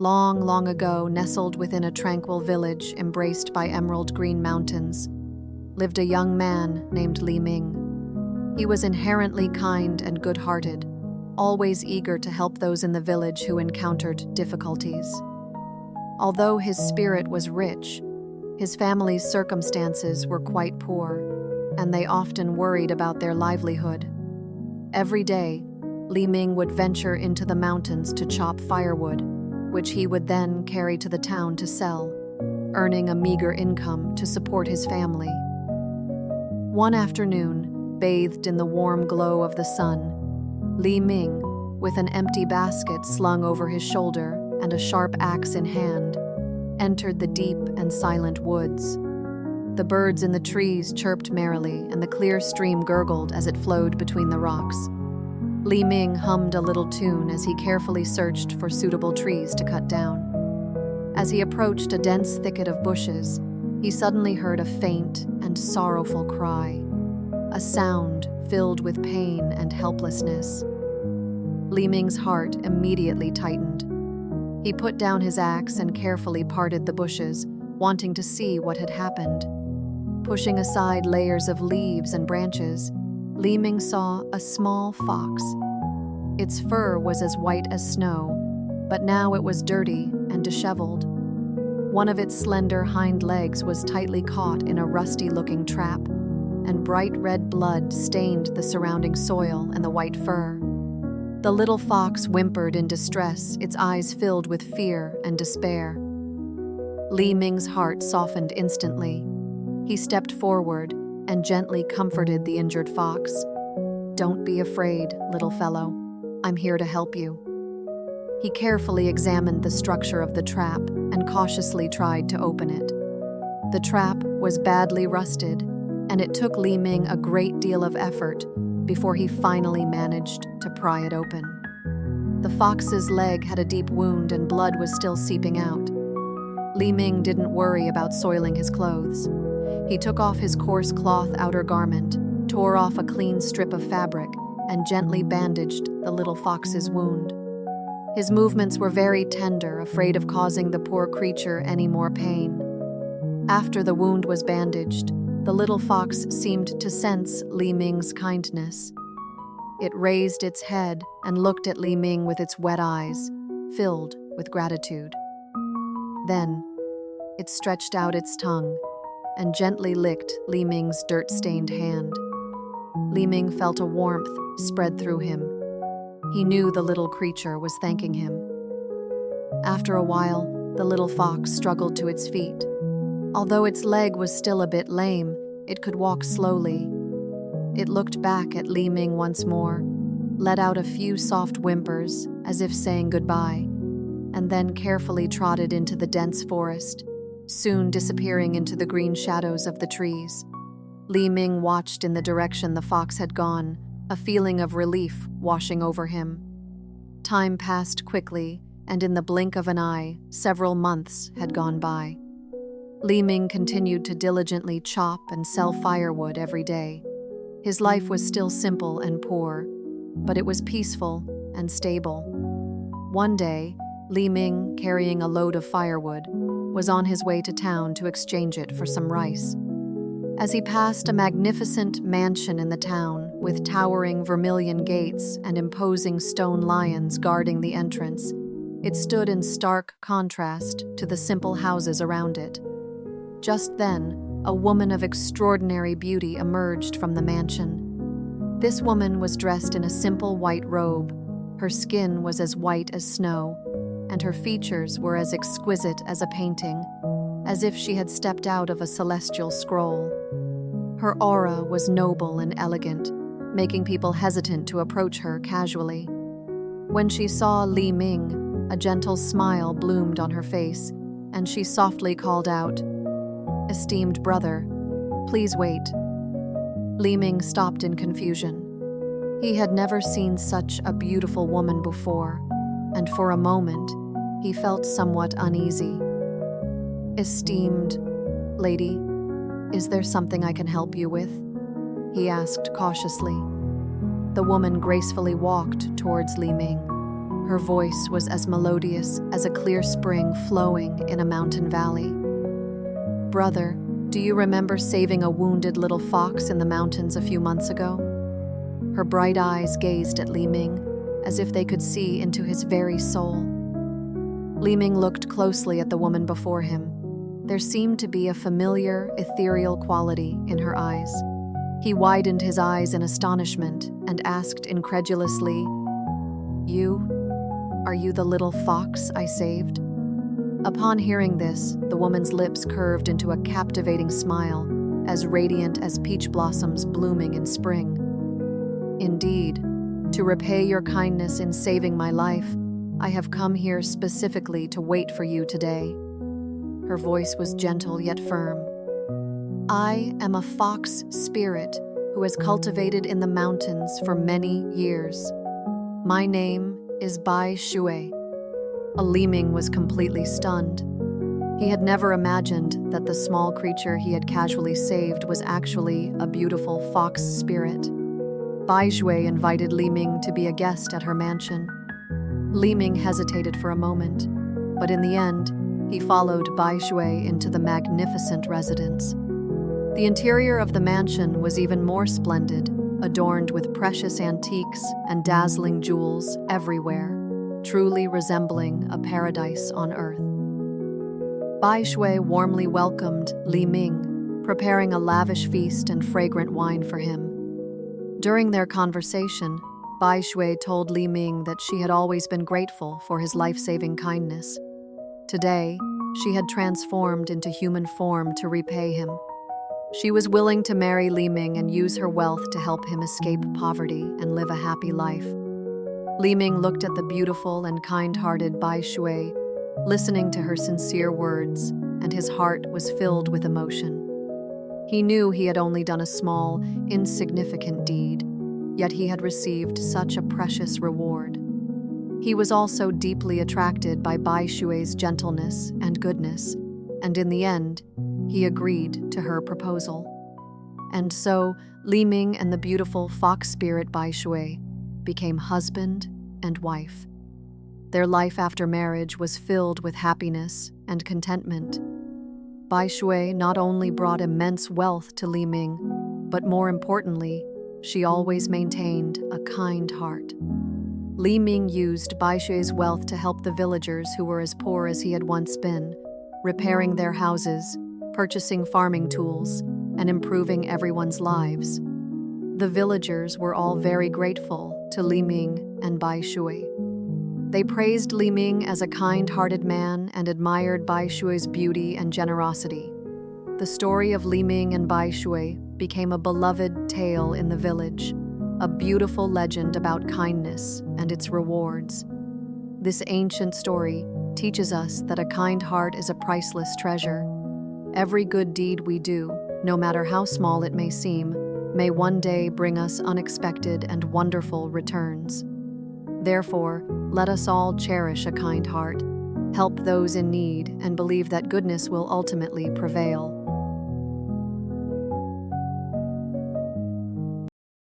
Long, long ago, nestled within a tranquil village embraced by emerald green mountains, lived a young man named Li Ming. He was inherently kind and good-hearted, always eager to help those in the village who encountered difficulties. Although his spirit was rich, his family's circumstances were quite poor, and they often worried about their livelihood. Every day, Li Ming would venture into the mountains to chop firewood, which he would then carry to the town to sell, earning a meager income to support his family. One afternoon, bathed in the warm glow of the sun, Li Ming, with an empty basket slung over his shoulder and a sharp axe in hand, entered the deep and silent woods. The birds in the trees chirped merrily, and the clear stream gurgled as it flowed between the rocks. Li Ming hummed a little tune as he carefully searched for suitable trees to cut down. As he approached a dense thicket of bushes, he suddenly heard a faint and sorrowful cry, a sound filled with pain and helplessness. Li Ming's heart immediately tightened. He put down his axe and carefully parted the bushes, wanting to see what had happened. Pushing aside layers of leaves and branches, Li Ming saw a small fox. Its fur was as white as snow, but now it was dirty and disheveled. One of its slender hind legs was tightly caught in a rusty-looking trap, and bright red blood stained the surrounding soil and the white fur. The little fox whimpered in distress, its eyes filled with fear and despair. Li Ming's heart softened instantly. He stepped forward and gently comforted the injured fox. "Don't be afraid, little fellow. I'm here to help you." He carefully examined the structure of the trap and cautiously tried to open it. The trap was badly rusted, and it took Li Ming a great deal of effort before he finally managed to pry it open. The fox's leg had a deep wound and blood was still seeping out. Li Ming didn't worry about soiling his clothes. He took off his coarse cloth outer garment, tore off a clean strip of fabric, and gently bandaged the little fox's wound. His movements were very tender, afraid of causing the poor creature any more pain. After the wound was bandaged, the little fox seemed to sense Li Ming's kindness. It raised its head and looked at Li Ming with its wet eyes, filled with gratitude. Then, it stretched out its tongue and gently licked Li Ming's dirt-stained hand. Li Ming felt a warmth spread through him. He knew the little creature was thanking him. After a while, the little fox struggled to its feet. Although its leg was still a bit lame, it could walk slowly. It looked back at Li Ming once more, let out a few soft whimpers as if saying goodbye, and then carefully trotted into the dense forest, soon disappearing into the green shadows of the trees. Li Ming watched in the direction the fox had gone, a feeling of relief washing over him. Time passed quickly, and in the blink of an eye, several months had gone by. Li Ming continued to diligently chop and sell firewood every day. His life was still simple and poor, but it was peaceful and stable. One day, Li Ming, carrying a load of firewood, was on his way to town to exchange it for some rice. As he passed a magnificent mansion in the town with towering vermilion gates and imposing stone lions guarding the entrance, it stood in stark contrast to the simple houses around it. Just then, a woman of extraordinary beauty emerged from the mansion. This woman was dressed in a simple white robe. Her skin was as white as snow, and her features were as exquisite as a painting, as if she had stepped out of a celestial scroll. Her aura was noble and elegant, making people hesitant to approach her casually. When she saw Li Ming, a gentle smile bloomed on her face, and she softly called out, "Esteemed brother, please wait." Li Ming stopped in confusion. He had never seen such a beautiful woman before, and for a moment, he felt somewhat uneasy. "Esteemed lady, is there something I can help you with?" he asked cautiously. The woman gracefully walked towards Li Ming. Her voice was as melodious as a clear spring flowing in a mountain valley. "Brother, do you remember saving a wounded little fox in the mountains a few months ago?" Her bright eyes gazed at Li Ming as if they could see into his very soul. Li Ming looked closely at the woman before him. There seemed to be a familiar, ethereal quality in her eyes. He widened his eyes in astonishment and asked incredulously, Are you the little fox I saved?" Upon hearing this, the woman's lips curved into a captivating smile, as radiant as peach blossoms blooming in spring. "Indeed, to repay your kindness in saving my life, I have come here specifically to wait for you today." Her voice was gentle yet firm. "I am a fox spirit who has cultivated in the mountains for many years. My name is Bai Shui." Li Ming was completely stunned. He had never imagined that the small creature he had casually saved was actually a beautiful fox spirit. Bai Shui invited Li Ming to be a guest at her mansion. Li Ming hesitated for a moment, but in the end, he followed Bai Shui into the magnificent residence. The interior of the mansion was even more splendid, adorned with precious antiques and dazzling jewels everywhere, truly resembling a paradise on earth. Bai Shui warmly welcomed Li Ming, preparing a lavish feast and fragrant wine for him. During their conversation, Bai Shui told Li Ming that she had always been grateful for his life-saving kindness. Today, she had transformed into human form to repay him. She was willing to marry Li Ming and use her wealth to help him escape poverty and live a happy life. Li Ming looked at the beautiful and kind-hearted Bai Shui, listening to her sincere words, and his heart was filled with emotion. He knew he had only done a small, insignificant deed, yet he had received such a precious reward. He was also deeply attracted by Bai Shui's gentleness and goodness, and in the end, he agreed to her proposal. And so, Li Ming and the beautiful fox spirit Bai Shui became husband and wife. Their life after marriage was filled with happiness and contentment. Bai Shui not only brought immense wealth to Li Ming, but more importantly, she always maintained a kind heart. Li Ming used Bai Shui's wealth to help the villagers who were as poor as he had once been, repairing their houses, purchasing farming tools, and improving everyone's lives. The villagers were all very grateful to Li Ming and Bai Shui. They praised Li Ming as a kind-hearted man and admired Bai Shui's beauty and generosity. The story of Li Ming and Bai Shui became a beloved tale in the village, a beautiful legend about kindness and its rewards. This ancient story teaches us that a kind heart is a priceless treasure. Every good deed we do, no matter how small it may seem, may one day bring us unexpected and wonderful returns. Therefore, let us all cherish a kind heart, help those in need, and believe that goodness will ultimately prevail.